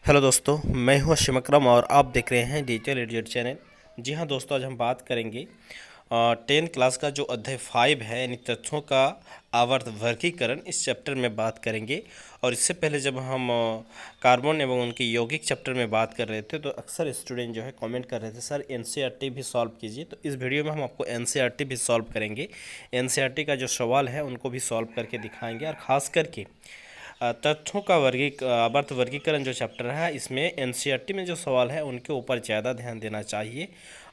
Hello दोस्तों, मैं हूं अशम अकरम और आप देख रहे हैं डिजिटल एडिट चैनल। जी हां दोस्तों, आज हम बात करेंगे 10th क्लास का जो अध्याय 5 है, यानी तथ्यों का आवर्त वर्गीकरण। इस चैप्टर में बात करेंगे। और इससे पहले जब हम कार्बन एवं उनके यौगिक चैप्टर में बात कर रहे थे तो अक्सर स्टूडेंट जो है कमेंट कर रहे थे, सर एनसीईआरटी भी सॉल्व कीजिए। तो इस वीडियो में हम आपको एनसीईआरटी भी सॉल्व करेंगे। एनसीईआरटी का जो सवाल है उनको भी सॉल्व करके दिखाएंगे। और ख़ास करके तथ्यों का आवर्त वर्गीकरण जो चैप्टर है, इसमें एनसीईआरटी में जो सवाल है उनके ऊपर ज़्यादा ध्यान देना चाहिए।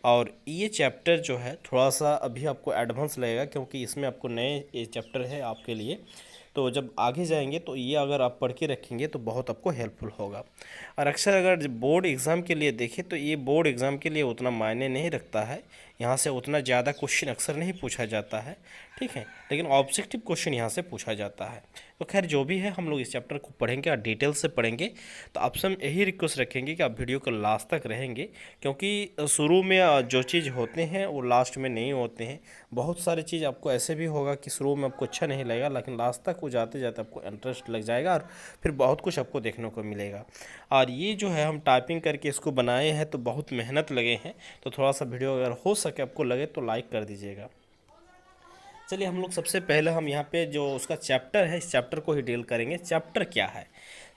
और ये चैप्टर जो है थोड़ा सा अभी आपको एडवांस लगेगा, क्योंकि इसमें आपको नए ये चैप्टर है आपके लिए। तो जब आगे जाएंगे तो ये अगर आप पढ़ के रखेंगे तो बहुत आपको हेल्पफुल होगा। और अक्सर अगर बोर्ड एग्ज़ाम के लिए देखें तो ये बोर्ड एग्ज़ाम के लिए उतना मायने नहीं रखता है। यहाँ से उतना ज़्यादा क्वेश्चन अक्सर नहीं पूछा जाता है, ठीक है। लेकिन ऑब्जेक्टिव क्वेश्चन यहाँ से पूछा जाता है। तो खैर जो भी है, हम लोग इस चैप्टर को पढ़ेंगे और डिटेल से पढ़ेंगे। तो आपसे हम यही रिक्वेस्ट रखेंगे कि आप वीडियो को लास्ट तक रहेंगे, क्योंकि शुरू में जो चीज़ होते हैं वो लास्ट में नहीं होते हैं। बहुत सारी चीज़ आपको ऐसे भी होगा कि शुरू में आपको अच्छा नहीं लगेगा, लेकिन लास्ट तक वो जाते जाते आपको इंटरेस्ट लग जाएगा और फिर बहुत कुछ आपको देखने को मिलेगा। और ये जो है हम टाइपिंग करके इसको बनाए हैं तो बहुत मेहनत लगे हैं। तो थोड़ा सा वीडियो अगर हो सके आपको लगे तो लाइक कर दीजिएगा। चलिए हम लोग सबसे पहले हम यहाँ पे जो उसका चैप्टर है, इस चैप्टर को ही डील करेंगे। चैप्टर क्या है?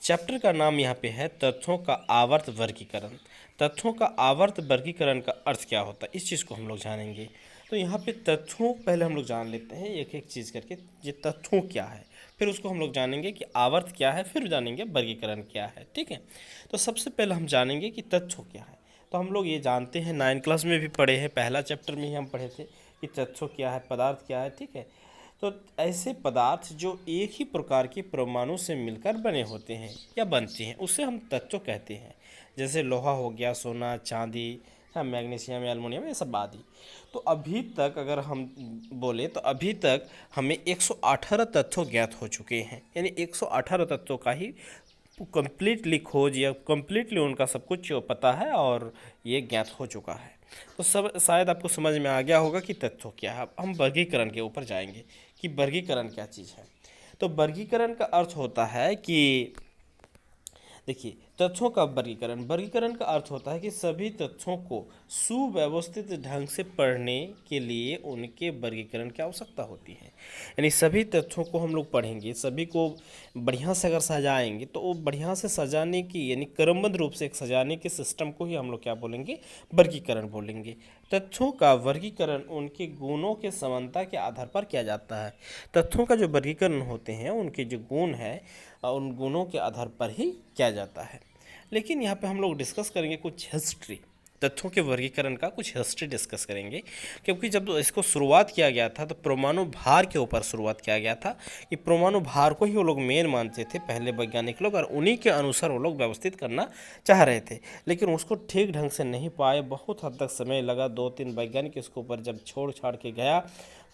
चैप्टर का नाम यहाँ पे है तथ्यों का आवर्त वर्गीकरण। तथ्यों का आवर्त वर्गीकरण का अर्थ क्या होता है, इस चीज़ को हम लोग जानेंगे। तो यहाँ पे तथ्यों पहले हम लोग जान लेते हैं एक एक चीज़ करके। ये तथ्यों क्या है, फिर उसको हम लोग जानेंगे कि आवर्त क्या है, फिर जानेंगे वर्गीकरण क्या है, ठीक है। तो सबसे पहले हम जानेंगे कि तथ्यों क्या है। तो हम लोग ये जानते हैं, 9th क्लास में भी पढ़े हैं, पहला चैप्टर में ही हम पढ़े थे कि तत्व क्या है, पदार्थ क्या है, ठीक है। तो ऐसे पदार्थ जो एक ही प्रकार के परमाणु से मिलकर बने होते हैं या बनते हैं, उसे हम तत्व कहते हैं। जैसे लोहा हो गया, सोना, चांदी, हाँ, मैग्नीशियम, एल्युमिनियम, ये सब आदि। तो अभी तक अगर हम बोले तो अभी तक हमें 118 तत्व ज्ञात हो चुके हैं। यानी 118 तत्वों का ही कंप्लीटली खोज या कंप्लीटली उनका सब कुछ पता है और ये ज्ञात हो चुका है। तो सब शायद आपको समझ में आ गया होगा कि तथ्य क्या है। अब हम वर्गीकरण के ऊपर जाएंगे कि वर्गीकरण क्या चीज़ है। तो वर्गीकरण का अर्थ होता है कि देखिए, तथ्यों का वर्गीकरण, वर्गीकरण का अर्थ होता है कि सभी तथ्यों को सुव्यवस्थित ढंग से पढ़ने के लिए उनके वर्गीकरण की आवश्यकता होती है। यानी सभी तथ्यों को हम लोग पढ़ेंगे, सभी को बढ़िया से अगर सजाएंगे तो वो बढ़िया से सजाने की, यानी क्रमबद्ध रूप से एक सजाने के सिस्टम को ही हम लोग क्या बोलेंगे, वर्गीकरण बोलेंगे। तथ्यों का वर्गीकरण उनके गुणों के समानता के आधार पर किया जाता है। तथ्यों का जो वर्गीकरण होते हैं उनके जो गुण है, उन गुणों के आधार पर ही किया जाता है। लेकिन यहाँ पे हम लोग डिस्कस करेंगे कुछ हिस्ट्री, तथ्यों के वर्गीकरण का कुछ हिस्ट्री डिस्कस करेंगे। क्योंकि जब इसको शुरुआत किया गया था तो परमाणु भार के ऊपर शुरुआत किया गया था कि परमाणु भार को ही वो लोग मेन मानते थे पहले वैज्ञानिक लोग, और उन्हीं के अनुसार वो लोग व्यवस्थित करना चाह रहे थे। लेकिन उसको ठीक ढंग से नहीं पाए, बहुत हद तक समय लगा। 2-3 वैज्ञानिक इसके ऊपर जब छोड़ छाड़ के गया,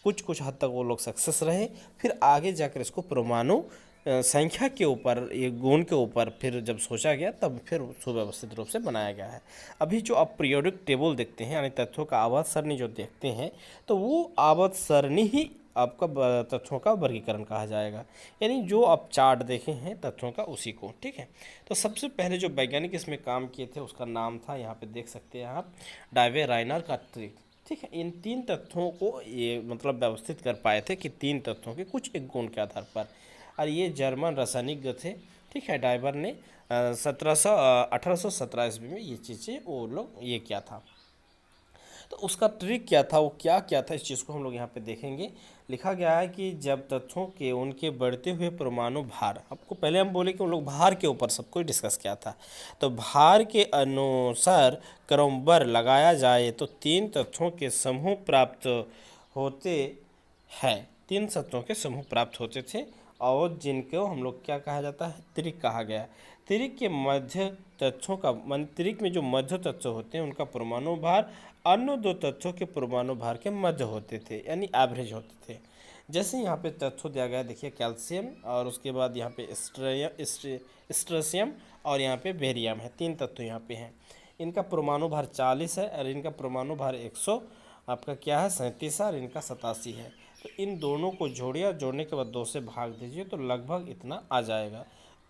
कुछ कुछ हद तक वो लोग सक्सेस रहे। फिर आगे जाकर इसको परमाणु संख्या के ऊपर, ये गुण के ऊपर फिर जब सोचा गया तब फिर सुव्यवस्थित रूप से बनाया गया है। अभी जो आप पीरियोडिक टेबल देखते हैं, यानी तथ्यों का आवर्त सरणी जो देखते हैं, तो वो आवर्त सरणी ही आपका तथ्यों का वर्गीकरण कहा जाएगा। यानी जो आप चार्ट देखे हैं तथ्यों का, उसी को, ठीक है। तो सबसे पहले जो वैज्ञानिक इसमें काम किए थे उसका नाम था, यहाँ पे देख सकते हैं आप, डाइवे राइनर का ट्रिक, ठीक है। इन 3 तथ्यों को ये मतलब व्यवस्थित कर पाए थे कि 3 तथ्यों के कुछ एक गुण के आधार पर। और ये जर्मन रासायनिक थे, ठीक है। डाइवर ने 1817 ईस्वी में ये चीज़ें वो लोग ये किया था। तो उसका ट्रिक क्या था, वो क्या क्या था, इस चीज़ को हम लोग यहाँ पे देखेंगे। लिखा गया है कि जब तथ्यों के उनके बढ़ते हुए परमाणु भार, आपको पहले हम बोले कि उन लोग भार के ऊपर सब कुछ डिस्कस किया था, तो भार के अनुसार क्रमबद्ध लगाया जाए तो 3 तथ्यों के समूह प्राप्त होते हैं। 3 तथ्यों के समूह प्राप्त होते थे, और जिनको हम लोग क्या कहा जाता है, त्रिक कहा गया। त्रिक के मध्य तथ्यों का त्रिक में जो मध्य तत्व होते हैं उनका परमाणु भार अन्य 2 तत्वों के परमाणु भार के मध्य होते थे, यानी एवरेज होते थे। जैसे यहाँ पे तत्व दिया गया, देखिए कैल्शियम, और उसके बाद यहाँ पे स्ट्रेशियम, और यहाँ पे बेरियम है। 3 तत्व यहाँ पे हैं। इनका परमाणु भार 40 है, और इनका परमाणु भार 100 आपका क्या है, 37 है, और इनका 87 है। तो इन दोनों को जोड़िए, और जोड़ने के बाद 2 से भाग दीजिए तो लगभग इतना आ जाएगा।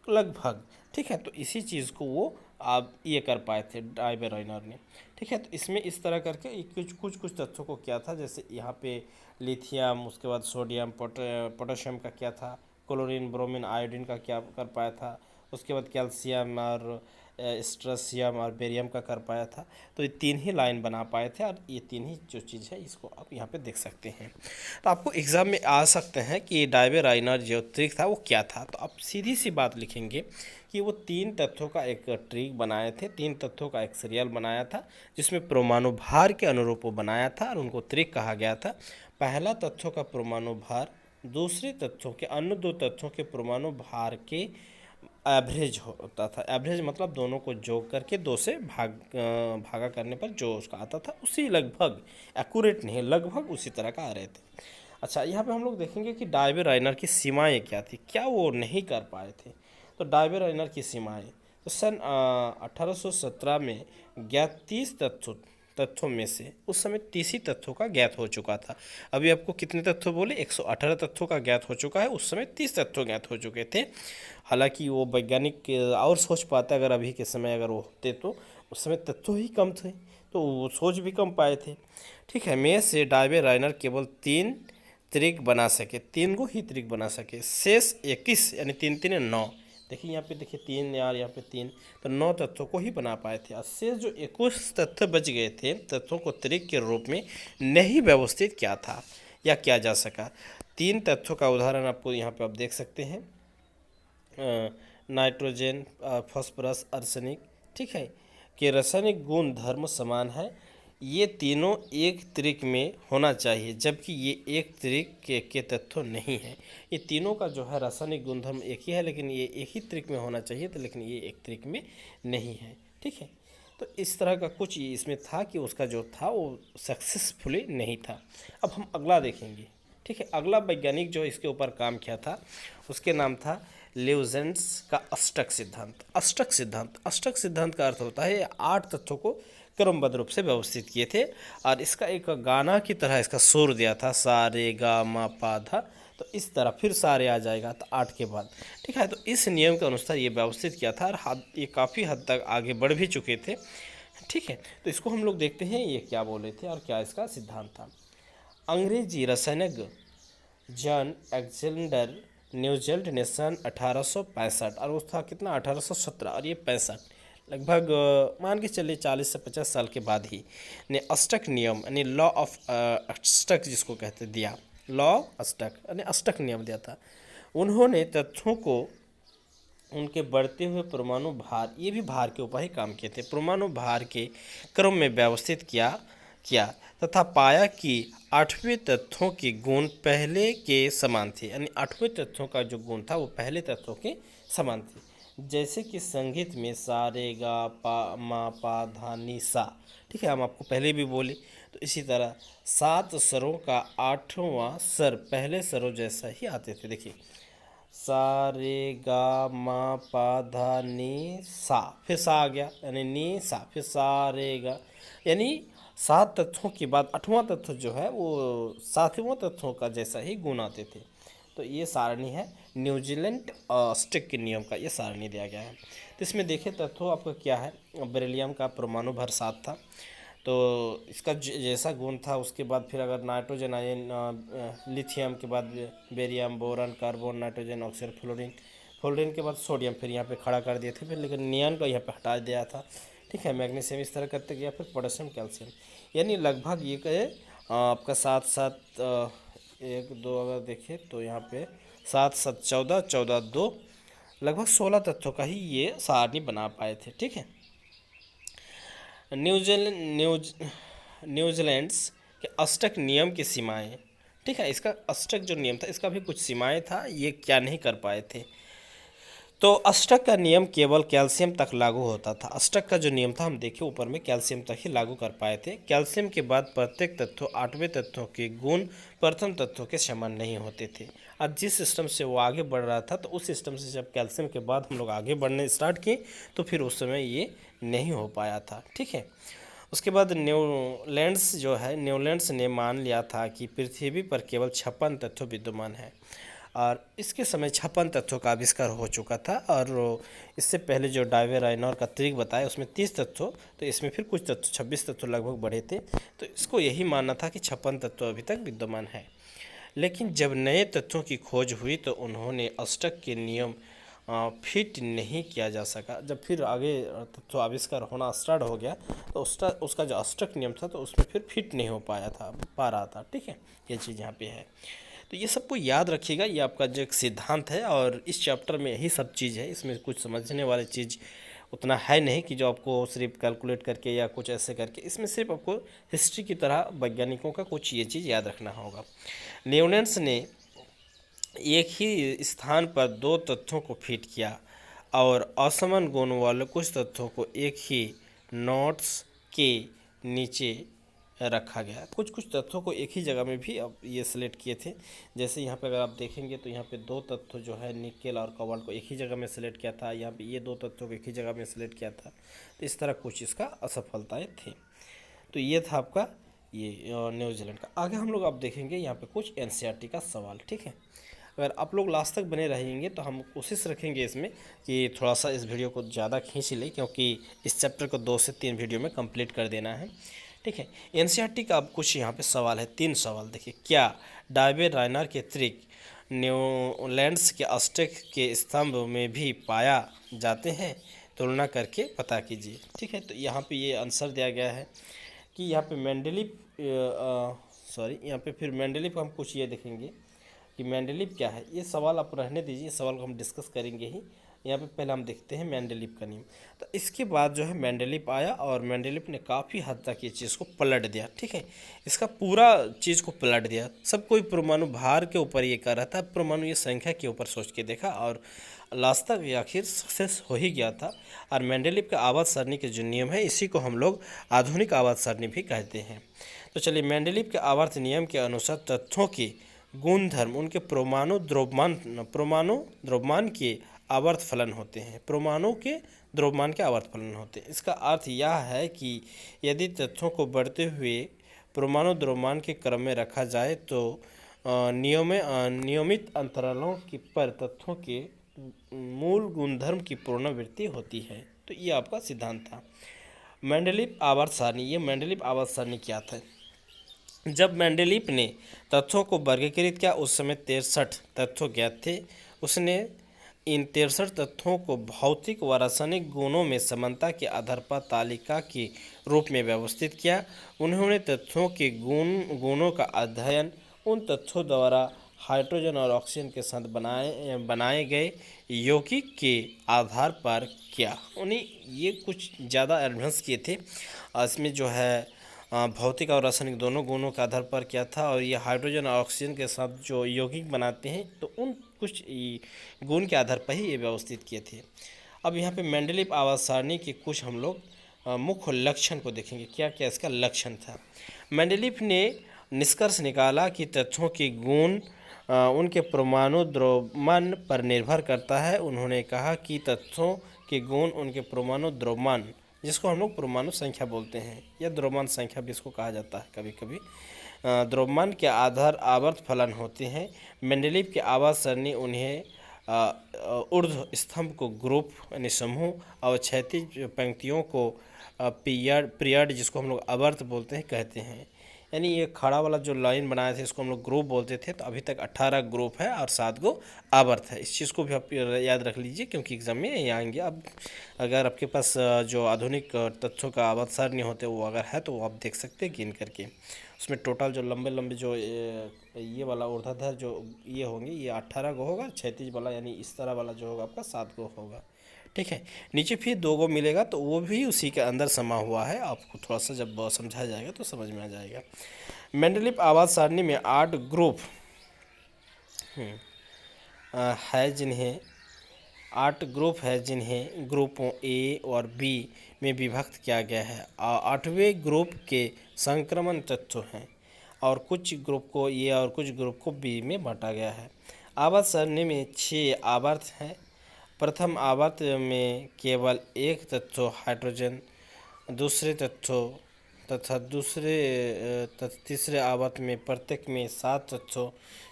लगभग, ठीक है। तो इसी चीज़ को वो आप ये कर पाए थे डाइवे राइनर ने, ठीक है। तो इसमें इस तरह करके कुछ कुछ कुछ तत्वों को क्या था, जैसे यहाँ पे लिथियम, उसके बाद सोडियम, पोटेशियम का क्या था, क्लोरीन, ब्रोमीन, आयोडीन का क्या कर पाया था, उसके बाद कैल्शियम और स्ट्रेसियम और बेरियम का कर पाया था। तो ये तीन ही लाइन बना पाए थे और ये तीन ही जो चीज़ है इसको आप यहाँ पे देख सकते हैं। तो आपको एग्ज़ाम में आ सकते हैं कि डाइवे राइनर जो ट्रिक था वो क्या था। तो आप सीधी सी बात लिखेंगे कि वो तीन तत्वों का एक ट्रिक बनाए थे, तीन तत्वों का एक सीरियल बनाया था जिसमें परमाणु भार के अनुरूप वो बनाया था और उनको ट्रिक कहा गया था। पहला तत्वों का परमाणु भार दूसरे तत्वों के अन्य दो तत्वों के परमाणु भार के एवरेज होता था। एवरेज मतलब दोनों को जोड़ करके दो से भागा करने पर जो उसका आता था उसी लगभग, एक्यूरेट नहीं, लगभग उसी तरह का आ रहे थे। अच्छा, यहाँ पे हम लोग देखेंगे कि डाइवे राइनर की सीमाएं क्या थी, क्या वो नहीं कर पाए थे। तो डाइवे राइनर की सीमाएं, तो सन 1817 में ज्ञात 30 तत्वों में से उस समय 30 ही तत्वों का ज्ञात हो चुका था। अभी आपको कितने तत्व बोले, 118 तत्वों का ज्ञात हो चुका है, उस समय 30 तत्व ज्ञात हो चुके थे। हालांकि वो वैज्ञानिक और सोच पाते अगर अभी के समय अगर वो होते, तो उस समय तत्व ही कम थे तो वो सोच भी कम पाए थे, ठीक है। में से डाइवे राइनर केवल 3 त्रिक बना सके, 3 को ही त्रिक बना सके, शेष 21 यानी 3 3 9, देखिए यहाँ पे देखिए 3 यार, यहाँ पे 3, तो 9 तत्वों को ही बना पाए थे और शेष जो 21 तत्व बच गए थे तत्वों को त्रिक के रूप में नहीं व्यवस्थित किया था या किया जा सका। 3 तत्वों का उदाहरण आपको यहाँ पे आप देख सकते हैं, नाइट्रोजन, फास्फोरस, आर्सेनिक, ठीक है, कि रासायनिक गुण धर्म समान है। ये तीनों एक त्रिक में होना चाहिए जबकि ये एक त्रिक के तत्व नहीं है। ये तीनों का जो है रासायनिक गुणधर्म एक ही है लेकिन ये एक ही त्रिक में होना चाहिए तो, लेकिन ये एक त्रिक में नहीं है, ठीक है। तो इस तरह का कुछ इसमें था कि उसका जो था वो सक्सेसफुली नहीं था। अब हम अगला देखेंगे, ठीक है। अगला वैज्ञानिक जो इसके ऊपर काम किया था उसके नाम था ल्यूजेंस का अष्टक सिद्धांत। अष्टक सिद्धांत, अष्टक सिद्धांत का अर्थ होता है 8 तत्वों को क्रमबद्ध रूप से व्यवस्थित किए थे और इसका एक गाना की तरह इसका सुर दिया था, सा रे गा मा पा धा, तो इस तरह फिर सारे आ जाएगा तो 8 के बाद, ठीक है। तो इस नियम के अनुसार ये व्यवस्थित किया था और ये काफ़ी हद तक आगे बढ़ भी चुके थे, ठीक है। तो इसको हम लोग देखते हैं ये क्या बोले थे और क्या इसका सिद्धांत था। अंग्रेजी रसायनज्ञ जॉन एलेक्जेंडर न्यूजेल्ड ने सन 1865 और वो था कितना 1817 और ये 65, लगभग मान के चलिए 40 से 50 साल के बाद ही ने अष्टक नियम यानी लॉ ऑफ अष्टक जिसको कहते दिया, लॉ अष्टक यानी अष्टक नियम दिया था। उन्होंने तथ्यों को उनके बढ़ते हुए परमाणु भार, ये भी भार के ऊपर ही काम किए थे, परमाणु भार के क्रम में व्यवस्थित किया तथा पाया कि 8वें तत्वों के गुण पहले के समान थे, यानी 8वें तत्वों का जो गुण था वो पहले तत्वों के समान थे। जैसे कि संगीत में सा रे गा पा मा पा धा नी सा, ठीक है, हम आपको पहले भी बोले। तो इसी तरह 7 स्वरों का 8वां स्वर पहले स्वरों जैसा ही आते थे। देखिए सा रे गा मा पा धा नी सा, फिर सा आ गया यानी नी सा, फिर सा रे गा, यानी 7 तत्वों के बाद 8वां तत्व जो है वो 7वें तत्वों का जैसा ही गुण आते थे। तो ये सारणी है न्यूजीलैंड स्टिक के नियम का, ये सारणी दिया गया है। तो इसमें देखिए तत्व आपका क्या है, बेरिलियम का परमाणु भर 7 था, तो इसका जैसा गुण था उसके बाद फिर अगर नाइट्रोजन आयन, लिथियम के बाद barium, boron, carbon, nitrogen, oxygen, fluorine, fluorine के बाद सोडियम, फिर यहाँ पे खड़ा कर दिए थे, फिर लेकिन नियॉन को यहाँ पे हटा दिया था, ठीक है। मैग्नीशियम इस तरह करते गया, फिर पोटेशियम, कैल्शियम, यानी लगभग ये कहे आपका 7 7 1 2 अगर देखें तो यहाँ पे 7 7 14 14 2 लगभग 16 तत्वों का ही ये सारणी बना पाए थे, ठीक है। न्यूजीलैंड्स के अष्टक नियम की सीमाएं, ठीक है, इसका अष्टक जो नियम था इसका भी कुछ सीमाएं था, ये क्या नहीं कर पाए थे। तो अष्टक का नियम केवल कैल्शियम तक लागू होता था। अष्टक का जो नियम था हम देखें ऊपर में कैल्शियम तक ही लागू कर पाए थे। कैल्शियम के बाद प्रत्येक तत्व 8वें तत्वों के गुण प्रथम तत्वों के समान नहीं होते थे। और जिस सिस्टम से वो आगे बढ़ रहा था तो उस सिस्टम से जब कैल्शियम के बाद हम लोग आगे बढ़ने स्टार्ट किए तो फिर उस समय ये नहीं हो पाया था, ठीक है। उसके बाद न्यूलैंड्स ने मान लिया था कि पृथ्वी पर केवल 56 तत्व विद्यमान है और इसके समय 56 तत्वों का आविष्कार हो चुका था। और इससे पहले जो डार्विन रायनॉर का त्रिक बताया उसमें 30 तत्व, तो इसमें फिर कुछ तत्व 26 तत्व लगभग बढ़े थे। तो इसको यही मानना था कि 56 तत्व अभी तक विद्यमान है। लेकिन जब नए तत्वों की खोज हुई तो उन्होंने अष्टक के नियम फिट नहीं किया जा सका। जब फिर आगे तत्व आविष्कार होना स्टार्ट हो गया तो उसका जो अष्टक नियम था तो उसमें फिर फिट नहीं हो पा रहा था। ठीक है, ये चीज़ यहाँ पे है। तो ये सबको याद रखिएगा, ये आपका जो एक सिद्धांत है और इस चैप्टर में यही सब चीज़ है। इसमें कुछ समझने वाली चीज़ उतना है नहीं कि जो आपको सिर्फ कैलकुलेट करके या कुछ ऐसे करके, इसमें सिर्फ आपको हिस्ट्री की तरह वैज्ञानिकों का कुछ ये चीज़ याद रखना होगा। न्यूटन्स ने एक ही स्थान पर दो तत्वों को फिट किया और असमान गुण वाले कुछ तत्वों को एक ही नोट्स के नीचे रखा गया। कुछ कुछ तत्वों को एक ही जगह में भी अब ये सेलेक्ट किए थे। जैसे यहाँ पे अगर आप देखेंगे तो यहाँ पे दो तत्व जो है निकेल और कोबाल्ट को एक ही जगह में सेलेक्ट किया था, यहाँ पे ये दो तत्वों को एक ही जगह में सेलेक्ट किया था। तो इस तरह कुछ इसका असफलताएँ थी। तो ये था आपका ये न्यूजीलैंड का। आगे हम लोग अब देखेंगे यहाँ पे कुछ एनसीईआरटी का सवाल। ठीक है, अगर आप लोग लास्ट तक बने रहेंगे तो हम कोशिश रखेंगे इसमें कि थोड़ा सा इस वीडियो को ज़्यादा खींच ले, क्योंकि इस चैप्टर को 2 से 3 वीडियो में कंप्लीट कर देना है। ठीक है, एनसीईआरटी का अब कुछ यहाँ पे सवाल है, 3 सवाल देखिए। क्या डार्विन रायनर के त्रिक न्यूलैंड्स के अष्टक के स्तंभ में भी पाया जाते हैं? तुलना करके पता कीजिए। ठीक है, तो यहाँ पे ये आंसर दिया गया है कि यहाँ पे मेंडलीव यहाँ पे फिर मेंडलीव हम कुछ ये देखेंगे कि मेंडलीव क्या है। ये सवाल आप रहने दीजिए, इस सवाल को हम डिस्कस करेंगे ही। यहाँ पे पहले हम देखते हैं मेंडलीव का नियम। तो इसके बाद जो है मेंडलीव आया और मेंडलीव ने काफ़ी हद तक ये चीज़ को पलट दिया। ठीक है, इसका पूरा चीज़ को पलट दिया। सब कोई परमाणु भार के ऊपर ये कर रहा था, परमाणु ये संख्या के ऊपर सोच के देखा और लास्ट तक ये आखिर सक्सेस हो ही गया था। और मेंडलीव का आवर्त सारणी के जो नियम है इसी को हम लोग आधुनिक आवर्त सारणी भी कहते हैं। तो चलिए, मेंडलीव के आवर्त नियम के अनुसार तत्वों के गुणधर्म उनके परमाणु द्रव्यमान के आवर्त फलन होते हैं। परमाणु के द्रव्यमान के आवर्त फलन होते हैं। इसका अर्थ यह है कि यदि तत्वों को बढ़ते हुए परमाणु द्रव्यमान के क्रम में रखा जाए तो नियमित अंतरालों की पर तत्वों के मूल गुणधर्म की पुनरावृत्ति होती है। तो ये आपका सिद्धांत था। मेंडलीव आवर्त सारणी, ये मेंडलीव आवर्त सारणी क्या था? जब मेंडलीव ने तत्वों को वर्गीकृत किया उस समय 63 तत्व ज्ञात थे। उसने इन 63 तत्वों को भौतिक व रासायनिक गुणों में समानता के आधार पर तालिका के रूप में व्यवस्थित किया। उन्होंने तत्वों के गुणों का अध्ययन उन तत्वों द्वारा हाइड्रोजन और ऑक्सीजन के साथ बनाए गए यौगिक के आधार पर किया। उन्हें ये कुछ ज़्यादा एडवांस किए थे। इसमें जो है भौतिक और रासायनिक दोनों गुणों के आधार पर किया था। और ये हाइड्रोजन और ऑक्सीजन के साथ जो यौगिक बनाते हैं तो उन कुछ गुण के आधार पर ही ये व्यवस्थित किए थे। अब यहाँ पे मेंडलीव आवर्त सारणी के कुछ हम लोग मुख्य लक्षण को देखेंगे, क्या क्या इसका लक्षण था। मेंडलीव ने निष्कर्ष निकाला कि तत्वों के गुण उनके परमाणु द्रव्यमान पर निर्भर करता है। उन्होंने कहा कि तत्वों के गुण उनके परमाणु द्रव्यमान, जिसको हम लोग परमाणु संख्या बोलते हैं या द्रव्यमान संख्या भी इसको कहा जाता है कभी कभी, द्रव्यमान के आधार आवर्त फलन होते हैं। मेंडलीव के आवर्त सारणी उन्हें ऊर्ध्व स्तंभ को ग्रुप यानी समूह और क्षैतिज पंक्तियों को पीरियड जिसको हम लोग आवर्त बोलते हैं कहते हैं। यानी ये खड़ा वाला जो लाइन बनाए थे इसको हम लोग ग्रुप बोलते थे। तो अभी तक 18 ग्रुप है और 7 गो आवर्त है। इस चीज़ को भी आप याद रख लीजिए क्योंकि एग्जाम में ये आएंगे। अब अगर आपके पास जो आधुनिक तत्वों का आवर्त सारणी होते हैं वो अगर है तो वो आप देख सकते हैं गिन करके। उसमें टोटल जो लंबे लंबे जो ये वाला ऊर्ध्वाधर जो ये होंगे ये 18 गो होगा। क्षैतिज वाला यानी इस तरह वाला जो होगा आपका 7 गो होगा। ठीक है, नीचे फिर 2 गो मिलेगा तो वो भी उसी के अंदर समा हुआ है। आपको थोड़ा सा जब समझाया जाएगा तो समझ में आ जाएगा। मेंडलीव आवर्त सारणी में 8 ग्रुप है जिन्हें 8 ग्रुप है जिन्हें ग्रुपों ए और बी में विभक्त किया गया है। 8वें ग्रुप के संक्रमण तत्व हैं और कुछ ग्रुप को ए और कुछ ग्रुप को बी में बांटा गया है। आवर्त सारणी में 6 आवर्त हैं। प्रथम आवर्त में केवल एक तत्व हाइड्रोजन, दूसरे तत्व तथा तीसरे आवर्त में प्रत्येक में 7 तत्व,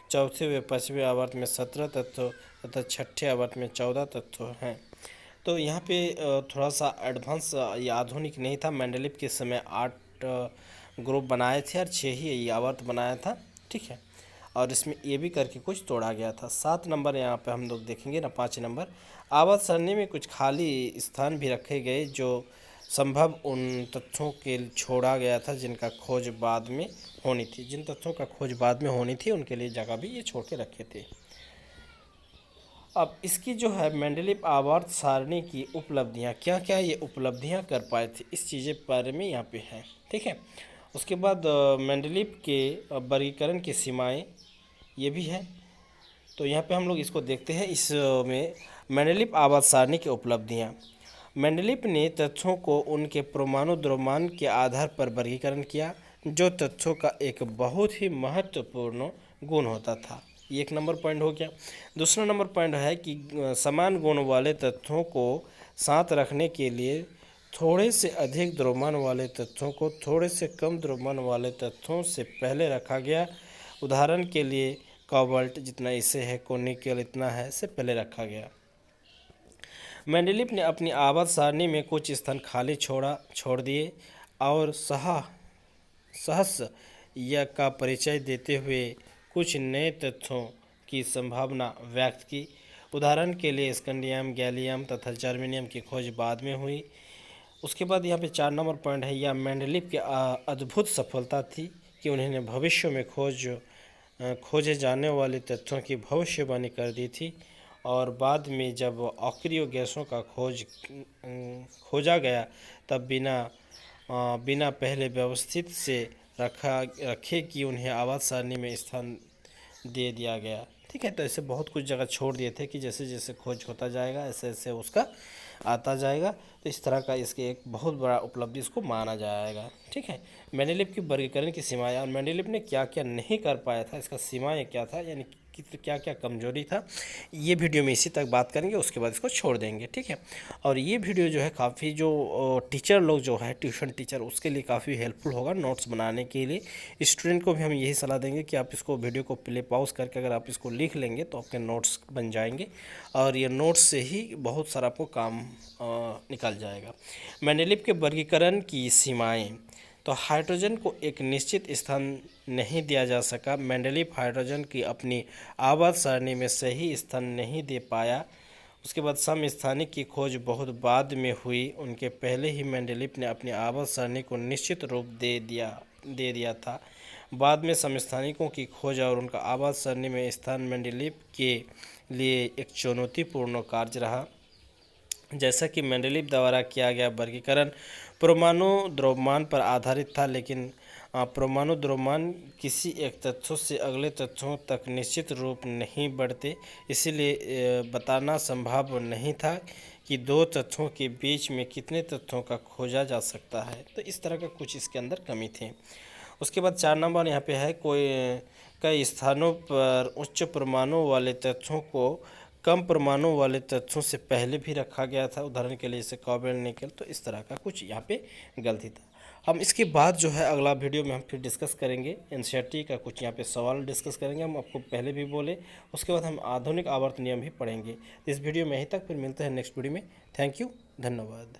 चौथे व पाँचवें आवर्त में 17 तत्व तथा छठे आवर्त में 14 तत्व हैं। तो यहाँ पे थोड़ा सा एडवांस या आधुनिक नहीं था। मेंडलीव के समय 8 ग्रुप बनाए थे और 6 ही आवर्त बनाया था, ठीक है। और इसमें ये भी करके कुछ तोड़ा गया था। 7 नंबर यहाँ पे हम लोग देखेंगे ना, 5 नंबर, आवर्त सरणी में कुछ खाली स्थान भी रखे गए जो संभव उन तथ्यों के छोड़ा गया था जिनका खोज बाद में होनी थी। जिन तथ्यों का खोज बाद में होनी थी उनके लिए जगह भी ये छोड़ के रखे थे। अब इसकी जो है मेंडलीव आवर्त सारणी की उपलब्धियां, क्या क्या ये उपलब्धियां कर पाए थे, इस चीज़ें बारे में यहाँ पे है, ठीक है। उसके बाद मेंडलीव के वर्गीकरण की सीमाएं ये भी है। तो यहाँ पे हम लोग इसको देखते हैं। इसमें मेंडलीव आवर्त सारणी की उपलब्धियाँ। मेंडलीव ने तथ्यों को उनके परमाणु द्रव्यमान के आधार पर वर्गीकरण किया, जो तथ्यों का एक बहुत ही महत्वपूर्ण गुण होता था। ये एक नंबर पॉइंट हो गया। दूसरा नंबर पॉइंट है कि समान गुण वाले तथ्यों को साथ रखने के लिए थोड़े से अधिक द्रव्यमान वाले तथ्यों को थोड़े से कम द्रव्यमान वाले तथ्यों से पहले रखा गया। उदाहरण के लिए कोबाल्ट जितना इसे है, को निकेल इतना है, से पहले रखा गया। मेंडलीव ने अपनी आवर्त सारणी में कुछ स्थान खाली छोड़ दिए और सहस या का परिचय देते हुए कुछ नए तथ्यों की संभावना व्यक्त की। उदाहरण के लिए स्कैंडियम, गैलियम तथा जर्मेनियम की खोज बाद में हुई। उसके बाद यहाँ पे 4 नंबर पॉइंट है, यह मेंडलीव की अद्भुत सफलता थी कि उन्होंने भविष्य में खोजे जाने वाले तथ्यों की भविष्यवाणी कर दी थी। और बाद में जब अक्रिय गैसों का खोजा गया तब बिना पहले व्यवस्थित से रखे कि उन्हें आवर्त सारणी में स्थान दे दिया गया, ठीक है। तो ऐसे बहुत कुछ जगह छोड़ दिए थे कि जैसे जैसे खोज होता जाएगा ऐसे ऐसे उसका आता जाएगा। तो इस तरह का इसके एक बहुत बड़ा उपलब्धि इसको माना जाएगा, ठीक है। मेंडलीव की वर्गीकरण की सीमाएं, और मेंडलीव ने क्या क्या नहीं कर पाया था, इसका सीमाएं क्या था, यानी क्या क्या कमजोरी था, ये वीडियो में इसी तक बात करेंगे। उसके बाद इसको छोड़ देंगे, ठीक है। और ये वीडियो जो है काफ़ी जो टीचर लोग जो है ट्यूशन टीचर, उसके लिए काफ़ी हेल्पफुल होगा नोट्स बनाने के लिए। स्टूडेंट को भी हम यही सलाह देंगे कि आप इसको वीडियो को प्ले पॉज करके अगर आप इसको लिख लेंगे तो आपके नोट्स बन जाएंगे और ये नोट्स से ही बहुत सारा आपको काम निकल जाएगा। मेंडलीव के वर्गीकरण की सीमाएं। तो हाइड्रोजन को एक निश्चित स्थान नहीं दिया जा सका। मेंडलीव हाइड्रोजन की अपनी आवर्त सारणी में सही स्थान नहीं दे पाया। उसके बाद समस्थानिक की खोज बहुत बाद में हुई। उनके पहले ही मेंडलीव ने अपनी आवर्त सारणी को निश्चित रूप दे दिया था। बाद में समस्थानिकों की खोज और उनका आवर्त सारणी में स्थान मेंडलीव के लिए एक चुनौतीपूर्ण कार्य रहा। जैसा कि मेंडलीव द्वारा किया गया वर्गीकरण परमाणु द्रव्यमान पर आधारित था, लेकिन परमाणु द्रव्यमान किसी एक तत्व से अगले तत्वों तक निश्चित रूप नहीं बढ़ते, इसीलिए बताना संभव नहीं था कि दो तत्वों के बीच में कितने तत्वों का खोजा जा सकता है। तो इस तरह का कुछ इसके अंदर कमी थी। उसके बाद 4 नंबर यहाँ पे है, कई स्थानों पर उच्च परमाणु वाले तत्वों को कम परमाणु वाले तत्वों से पहले भी रखा गया था। उदाहरण के लिए जैसे कोबाल्ट, निकेल। तो इस तरह का कुछ यहाँ पे गलती था। हम इसके बाद जो है अगला वीडियो में हम फिर डिस्कस करेंगे एनसीईआरटी का कुछ यहाँ पे सवाल डिस्कस करेंगे। हम आपको पहले भी बोले। उसके बाद हम आधुनिक आवर्त नियम भी पढ़ेंगे। इस वीडियो में यहीं तक, फिर मिलते हैं नेक्स्ट वीडियो में। थैंक यू, धन्यवाद।